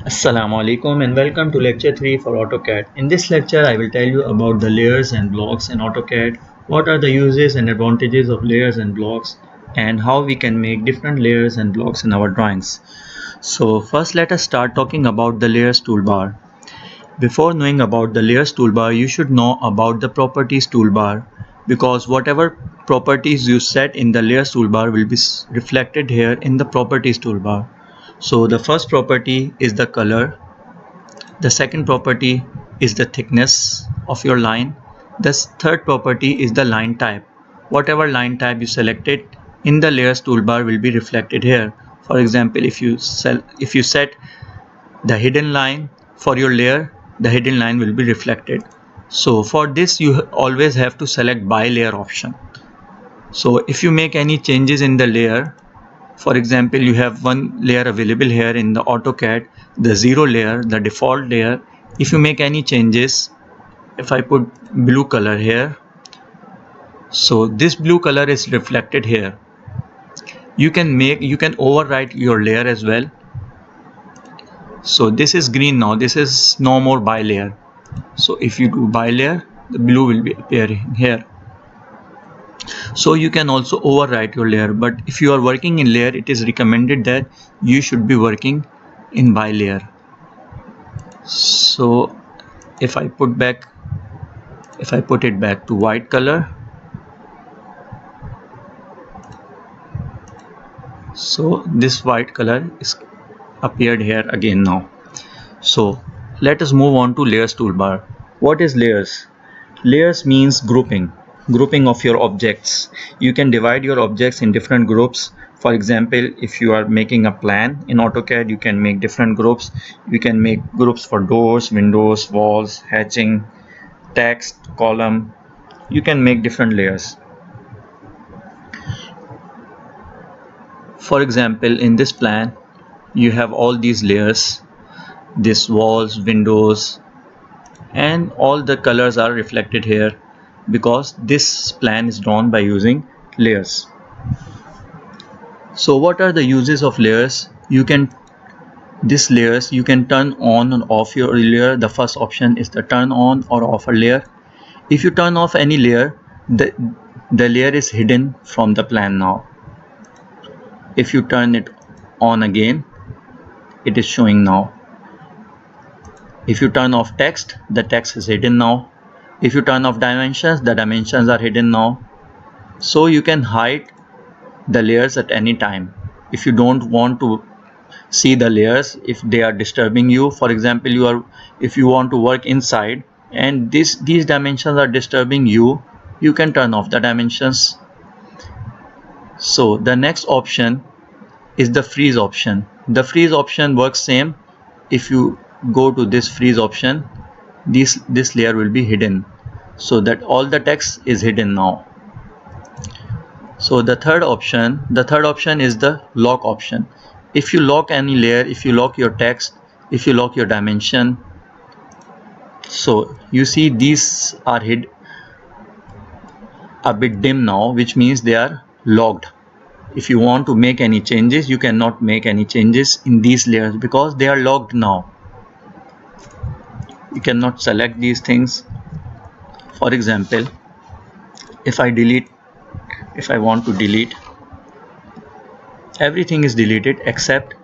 Assalamu alaikum and welcome to lecture 3 for AutoCAD. In this lecture I will tell you about the layers and blocks in AutoCAD, what are the uses and advantages of layers and blocks, and how we can make different layers and blocks in our drawings. So first let us start talking about the layers toolbar. Before knowing about the layers toolbar, you should know about the properties toolbar, because whatever properties you set in the layers toolbar will be reflected here in the properties toolbar. So the first property is the color, the second property is the thickness of your line, the third property is the line type. Whatever line type you selected in the layers toolbar will be reflected here. For example, if you set the hidden line for your layer, the hidden line will be reflected. So for this you always have to select by layer option. So if you make any changes in the layer, for example, you have one layer available here in the AutoCAD, the 0 layer, the default layer. If you make any changes, if I put blue color here, so this blue color is reflected here. You can overwrite your layer as well. So this is green now, this is no more by layer. So if you do by layer, the blue will be appearing here. So you can also overwrite your layer, but if you are working in layer, it is recommended that you should be working in by layer. So if I put it back to white color, so this white color is appeared here again now. So let us move on to layers toolbar. What is layers? Layers means grouping of your objects. You can divide your objects in different groups. For example, if you are making a plan in AutoCAD, you can make different groups. You can make groups for doors, windows, walls, hatching, text, column. You can make different layers. For example, in this plan you have all these layers, this walls, windows, and all the colors are reflected here, because this plan is drawn by using layers. So what are the uses of layers? You can turn on and off your layer. The first option is the turn on or off a layer. If you turn off any layer, the layer is hidden from the plan now. If you turn it on again, it is showing now. If you turn off text, the text is hidden now. If you turn off dimensions, the dimensions are hidden now. So you can hide the layers at any time. If you don't want to see the layers, if they are disturbing you, for example, if you want to work inside and these dimensions are disturbing you, you can turn off the dimensions. So the next option is the freeze option. The freeze option works same. If you go to this freeze option, this layer will be hidden, so that all the text is hidden now. So the third option is the lock option. If you lock any layer, if you lock your text, if you lock your dimension, so you see these are hid a bit dim now, which means they are locked. If you want to make any changes, you cannot make any changes in these layers because they are locked now. You cannot select these things. For example, if I want to delete, everything is deleted except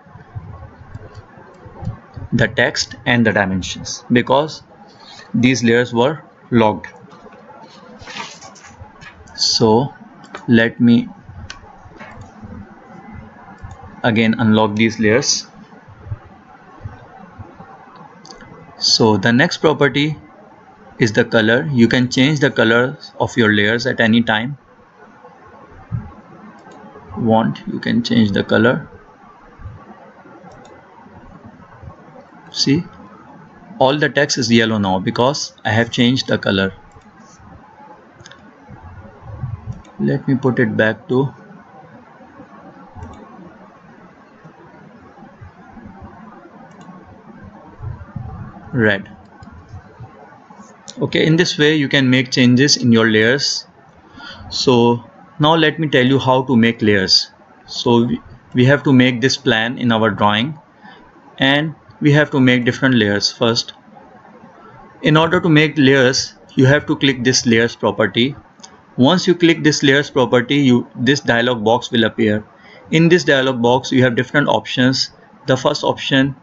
the text and the dimensions, because these layers were locked. So let me again unlock these layers. So the next property is the color. You can change the color of your layers at any time. You can change the color. See, all the text is yellow now because I have changed the color. Let me put it back to red. Okay, in this way you can make changes in your layers. So now let me tell you how to make layers. So we have to make this plan in our drawing, and we have to make different layers first. In order to make layers, you have to click this layers property. Once you click this layers property, this dialog box will appear. In this dialog box, you have different options. The first option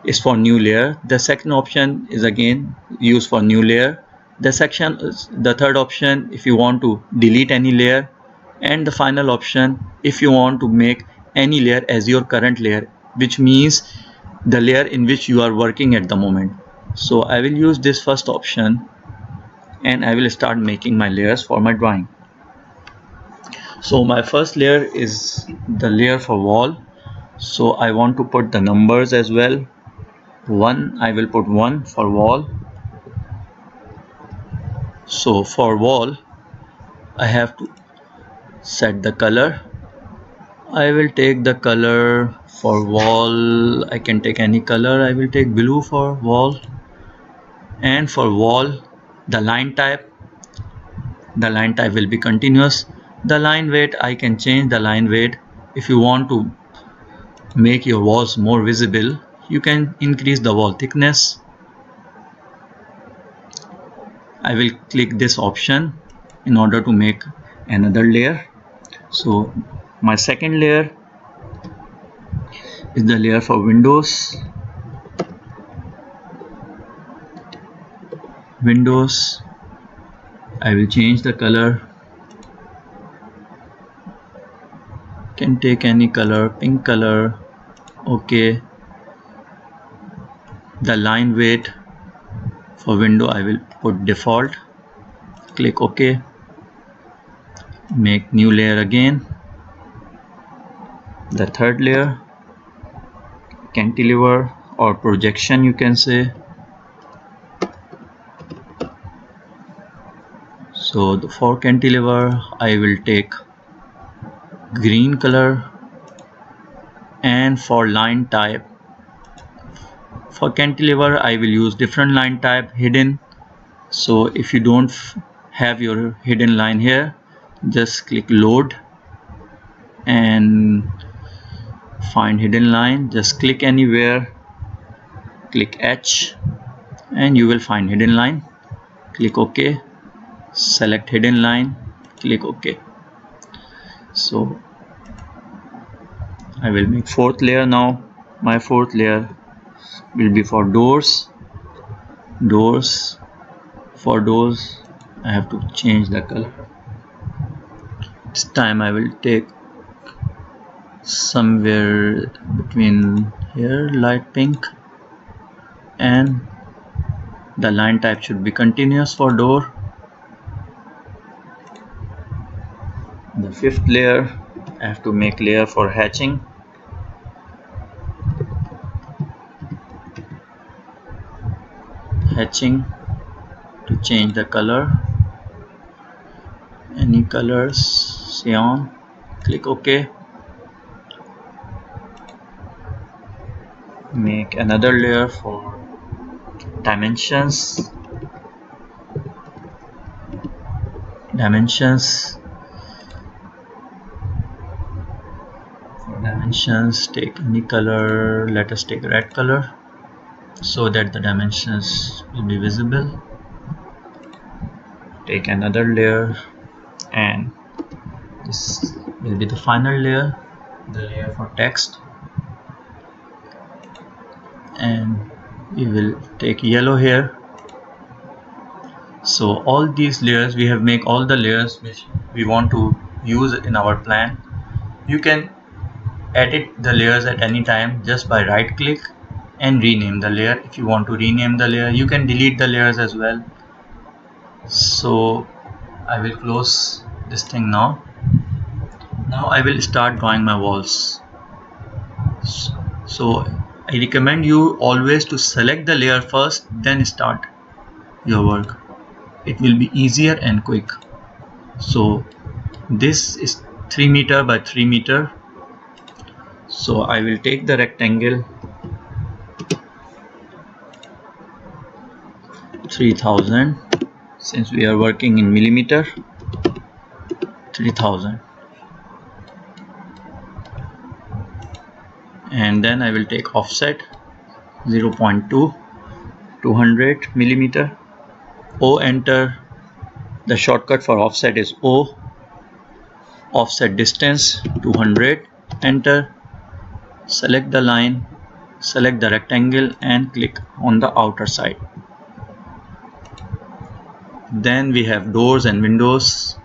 is for new layer. The second option is again used for new layer. The third option if you want to delete any layer, and the final option if you want to make any layer as your current layer, which means the layer in which you are working at the moment. So I will use this first option and I will start making my layers for my drawing. So my first layer is the layer for wall. So I want to put the numbers as well. 1, I will put 1 for wall. So for wall, I have to set the color. I will take the color for wall. I can take any color. I will take blue for wall. And for wall, the line type will be continuous. The line weight, I can change the line weight. If you want to make your walls more visible, you can increase the wall thickness. I will click this option in order to make another layer. So my second layer is the layer for windows. Windows, I will change the color. Can take any color, pink color. Okay. The line weight for window I will put default. Click OK. Make new layer again. The third layer, cantilever or projection you can say. So for cantilever I will take green color, and for line type, for cantilever I will use different line type, hidden. So if you don't have your hidden line here, just click load and find hidden line. Just click anywhere, click H and you will find hidden line. Click OK, select hidden line, click OK. So I will make fourth layer now. My fourth layer will be for doors. For doors I have to change the color. This time I will take somewhere between here, light pink, and the line type should be continuous for door. The fifth layer I have to make layer for hatching. To change the color, any colors, cyan. Click OK. Make another layer for dimensions. For dimensions, take any color. Let us take red color so that the dimensions will be visible. Take another layer, and this will be the final layer, the layer for text. And we will take yellow here. So all these layers, we have make all the layers which we want to use in our plan. You can edit the layers at any time just by right click and rename the layer. If you want to rename the layer, you can delete the layers as well. So I will close this thing now. Now I will start drawing my walls. So I recommend you always to select the layer first, then start your work. It will be easier and quick. So this is 3 meter by 3 meter. So I will take the rectangle 3000. Since we are working in millimeter, 3000, and then I will take offset 0.2, 200 millimeter. O, enter. The shortcut for offset is O. Offset distance 200, enter. Select the line, select the rectangle and click on the outer side. Then we have doors and windows.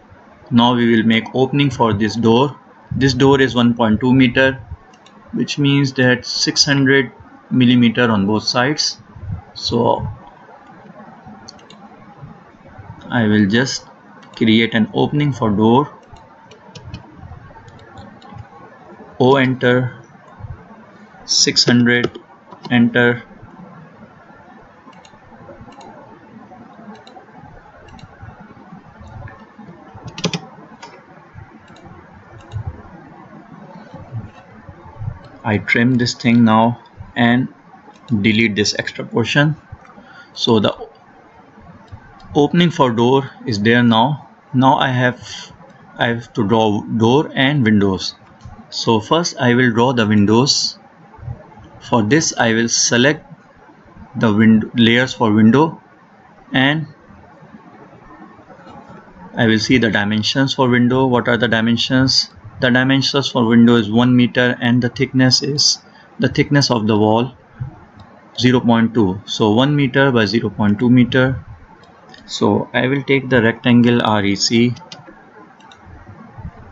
Now we will make opening for this door. This door is 1.2 meter, which means that 600 millimeter on both sides. So I will just create an opening for door. O, enter. 600, enter. I trim this thing now and delete this extra portion. So the opening for door is there now. Now I have to draw door and windows. So first I will draw the windows. For this I will select the layers for window and I will see the dimensions for window. What are the dimensions? The dimensions for window is 1 meter and the thickness is the thickness of the wall 0.2. So 1 meter by 0.2 meter. So I will take the rectangle REC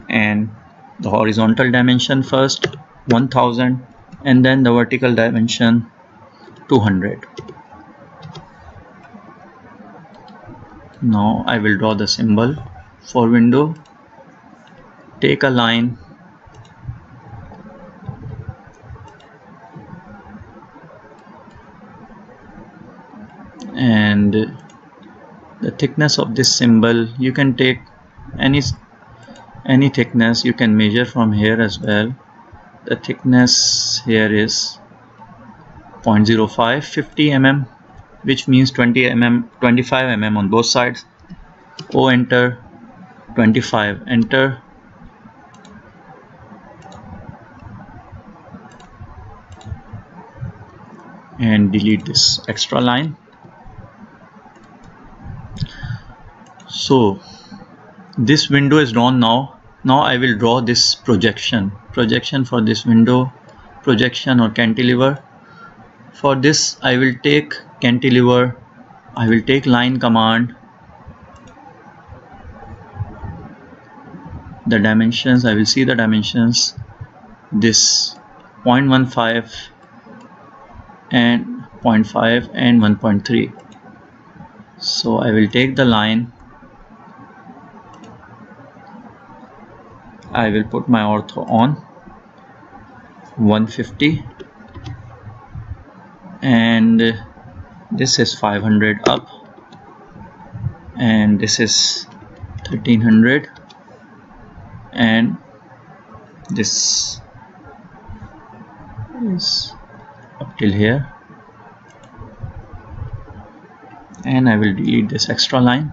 and the horizontal dimension first 1000 and then the vertical dimension 200. Now I will draw the symbol for window. Take a line and the thickness of this symbol, you can take any thickness, you can measure from here as well. The thickness here is 0.05, 50 mm, which means 20 mm, 25 mm on both sides. O, enter. 25, enter. And delete this extra line. So this window is drawn now. Now I will draw this projection for this window, projection or cantilever. For this I will take cantilever, I will take line command, the dimensions, I will see the dimensions, this 0.15 and 0.5 and 1.3. So I will take the line, I will put my ortho on 150 and this is 500 up and this is 1300 and this is up till here, and I will delete this extra line.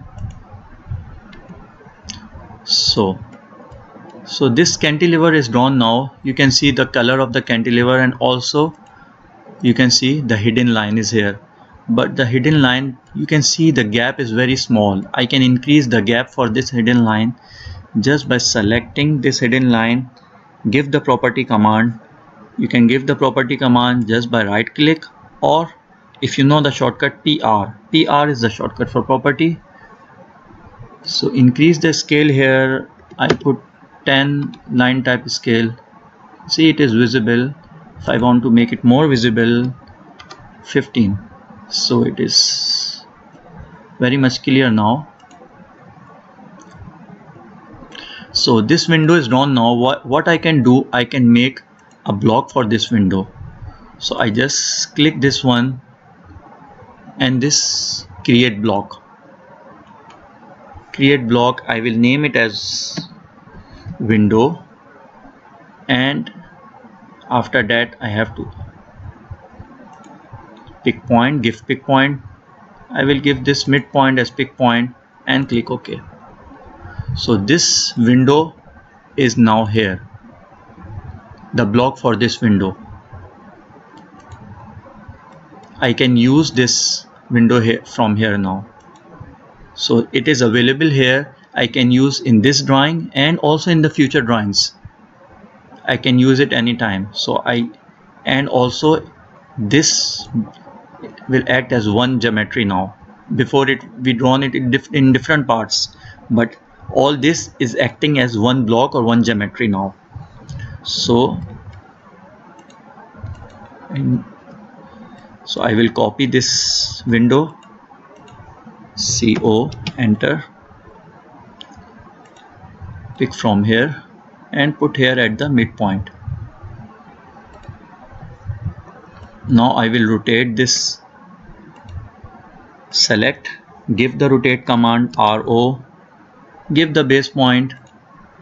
So this cantilever is drawn now. You can see the color of the cantilever and also you can see the hidden line is here. But the hidden line, you can see the gap is very small. I can increase the gap for this hidden line just by selecting this hidden line. Give the property command. You can give the property command just by right click, or if you know the shortcut PR. PR is the shortcut for property. So increase the scale here. I put 10 line type scale. See, it is visible. If I want to make it more visible, 15. So it is very much clear now. So this window is drawn now. What I can do, I can make a block for this window. So I just click this one and this create block. Create block, I will name it as window, and after that I have to pick point, give pick point. I will give this midpoint as pick point and click OK. So this window is now here, the block for this window. I can use this window here from here now. So it is available here. I can use in this drawing and also in the future drawings. I can use it anytime. And also this will act as one geometry now. Before we drawn it in different parts, but all this is acting as one block or one geometry now. So I will copy this window, CO, enter, pick from here and put here at the midpoint. Now I will rotate this, select, give the rotate command RO, give the base point,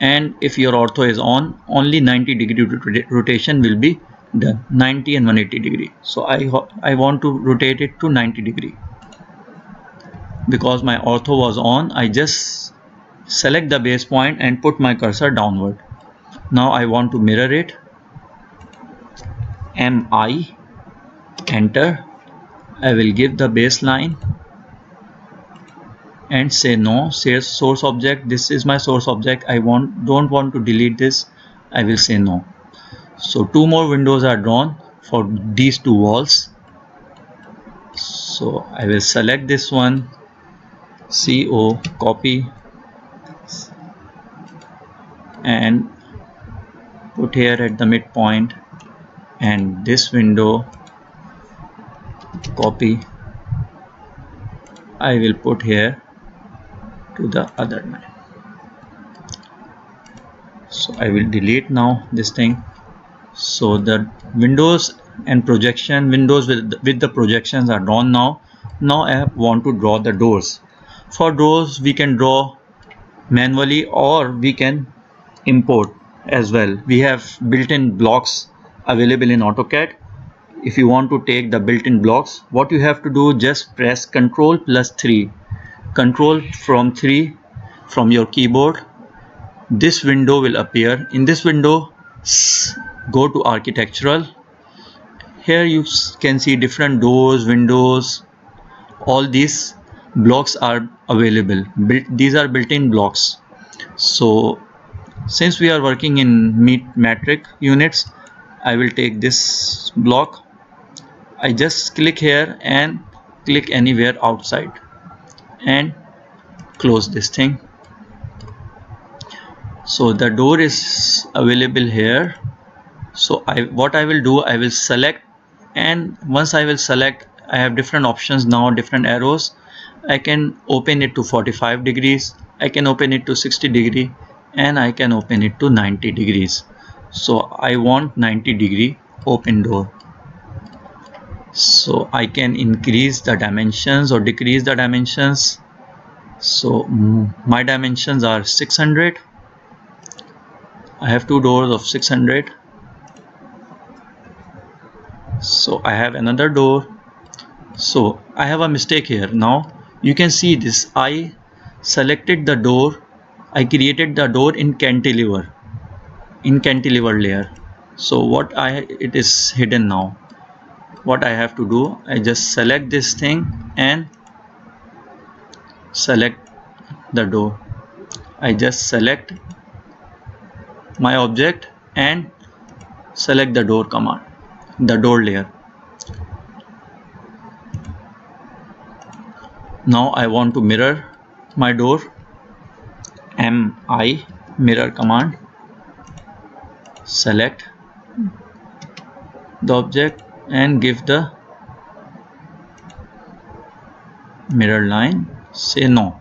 and if your ortho is on, only 90-degree rotation will be done, 90 and 180 degree. So I want to rotate it to 90 degree. Because my ortho was on, I just select the base point and put my cursor downward. Now I want to mirror it, MI, enter. I will give the baseline and say no. Say source object, this is my source object, I don't want to delete this. I will say no. So two more windows are drawn for these two walls. So I will select this one, CO, copy and put here at the midpoint, and this window, copy, I will put here to the other line. So I will delete now this thing. So the windows and projection, windows with the projections are drawn now. Now I want to draw the doors. For doors we can draw manually or we can import as well. We have built-in blocks available in AutoCAD. If you want to take the built-in blocks, what you have to do, just press Ctrl+3, Ctrl+3 from your keyboard. This window will appear. In this window, go to architectural. Here you can see different doors, windows. All these blocks are available. These are built-in blocks. So since we are working in metric units, I will take this block. I just click here and click anywhere outside and close this thing. So the door is available here. So what I will do, I will select, and once I will select, I have different options now, different arrows. I can open it to 45 degrees, I can open it to 60 degree, and I can open it to 90 degrees. So I want 90 degree open door. So I can increase the dimensions or decrease the dimensions. So my dimensions are 600. I have two doors of 600. So I have another door. So I have a mistake here. Now you can see this. I selected the door. I created the door in cantilever layer. So it is hidden now. What I have to do, I just select this thing and select the door. I just select my object and select the door command, the door layer. Now I want to mirror my door. MI, mirror command, select the object and give the mirror line, say no.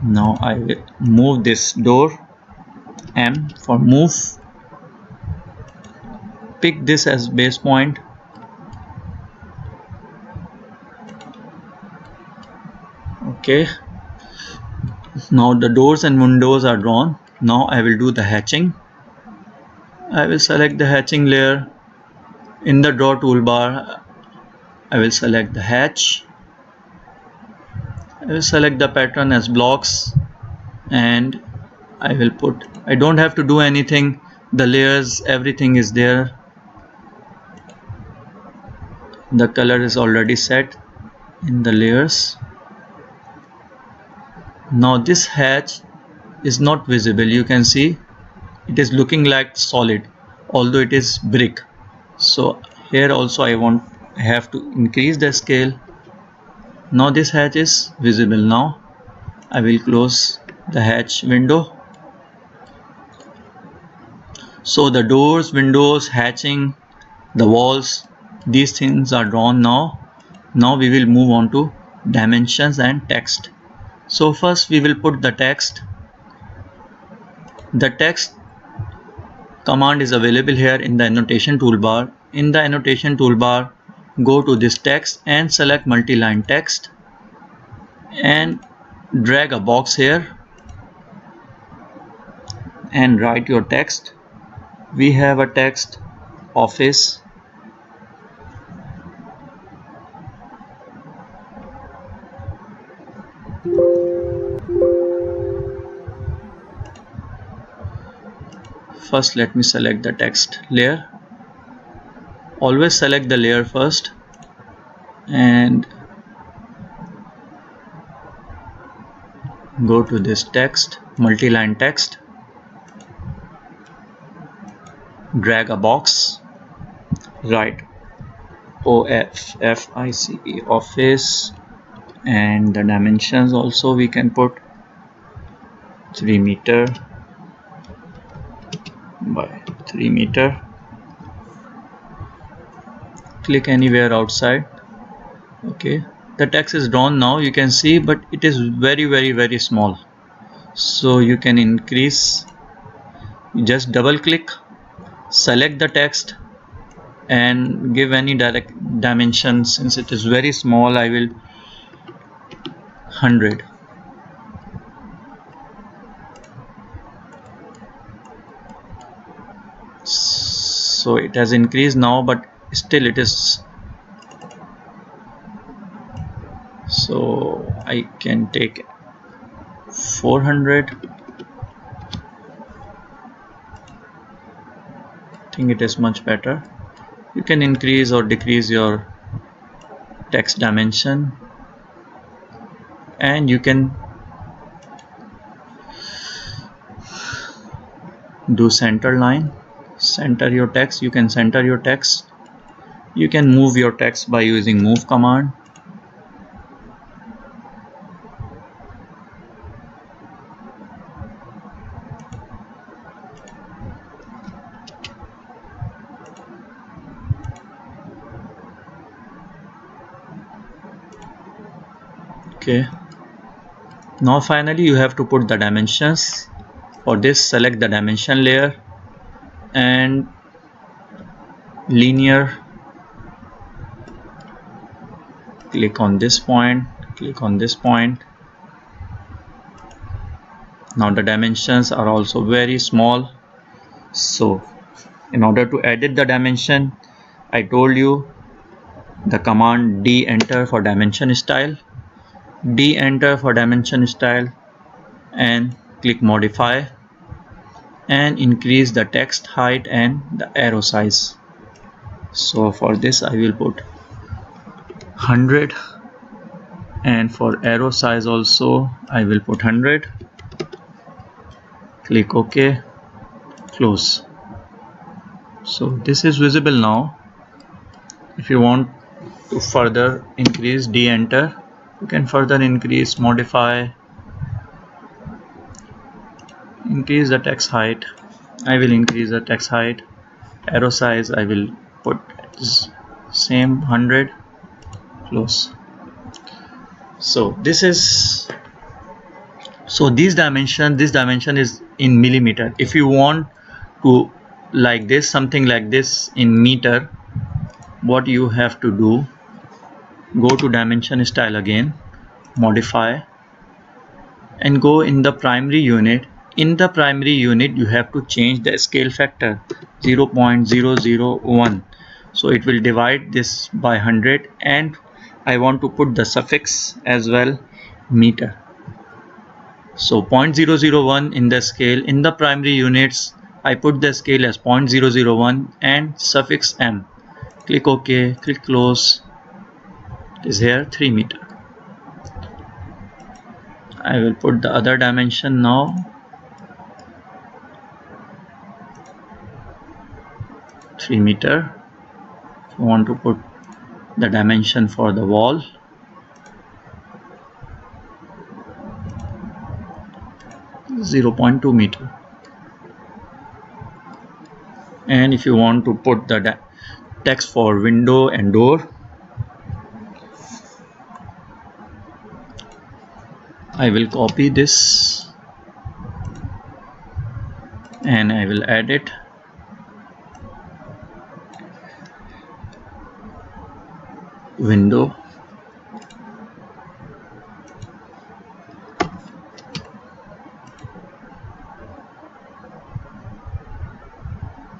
Now I will move this door, M for move, pick this as base point, okay. Now the doors and windows are drawn. Now I will do the hatching. I will select the hatching layer. In the draw toolbar, I will select the hatch. I will select the pattern as blocks, and I will put, I don't have to do anything, the layers, everything is there. The color is already set in the layers. Now this hatch is not visible. You can see it is looking like solid, although it is brick. So here also I have to increase the scale. Now this hatch is visible. Now I will close the hatch window. So the doors, windows, hatching, the walls, these things are drawn now. Now we will move on to dimensions and text. So first we will put the text. The text command is available here in the annotation toolbar. In the annotation toolbar, go to this text and select multi-line text and drag a box here and write your text. We have a text, office. First let me select the text layer. Always select the layer first and go to this text, multi-line text, drag a box, write OFFICE, office, and the dimensions also we can put 3 meter by 3 meter. Click anywhere outside. Okay, the text is drawn now, you can see, but it is very small. So you can increase. You just double click, select the text and give any direct dimension. Since it is very small, I will 100. So it has increased now, but still it is. So I can take 400. I think it is much better. You can increase or decrease your text dimension, and you can do center line. Center your text. You can center your text. You can move your text by using move command. Okay, now finally you have to put the dimensions. For this, select the dimension layer and linear, click on this point, click on this point. Now the dimensions are also very small. So in order to edit the dimension, I told you the command D enter for dimension style, D enter for dimension style, and click modify and increase the text height and the arrow size. So for this I will put 100, and for arrow size also I will put 100. Click OK, close. So this is visible now. If you want to further increase, D enter, you can further increase, modify, increase the text height. I will increase the text height. Arrow size I will put same 100, close. So this is, so this dimension is in millimeter. If you want to like this, something like this in meter, what you have to do, go to dimension style again, modify, and go in the primary unit. In the primary unit you have to change the scale factor 0.001. so it will divide this by 100, and I want to put the suffix as well, meter. So 0.001 in the scale. In the primary units I put the scale as 0.001 and suffix m. click OK, click close. It is here 3 meter. I will put the other dimension now. 3 meter. If you want to put the dimension for the wall, .2 meter. And if you want to put the text for window and door, I will copy this and I will add it. Window.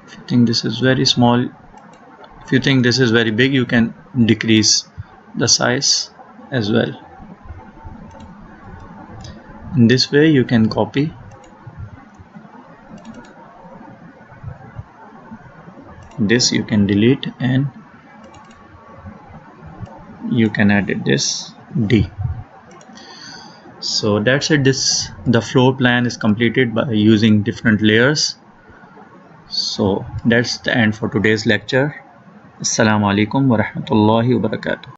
If you think this is very small, if you think this is very big, you can decrease the size as well. In this way you can copy. This you can delete and you can edit this D. So that's it. The floor plan is completed by using different layers. So that's the end for today's lecture. Assalamu alaikum wa rahmatullahi wa barakatuh.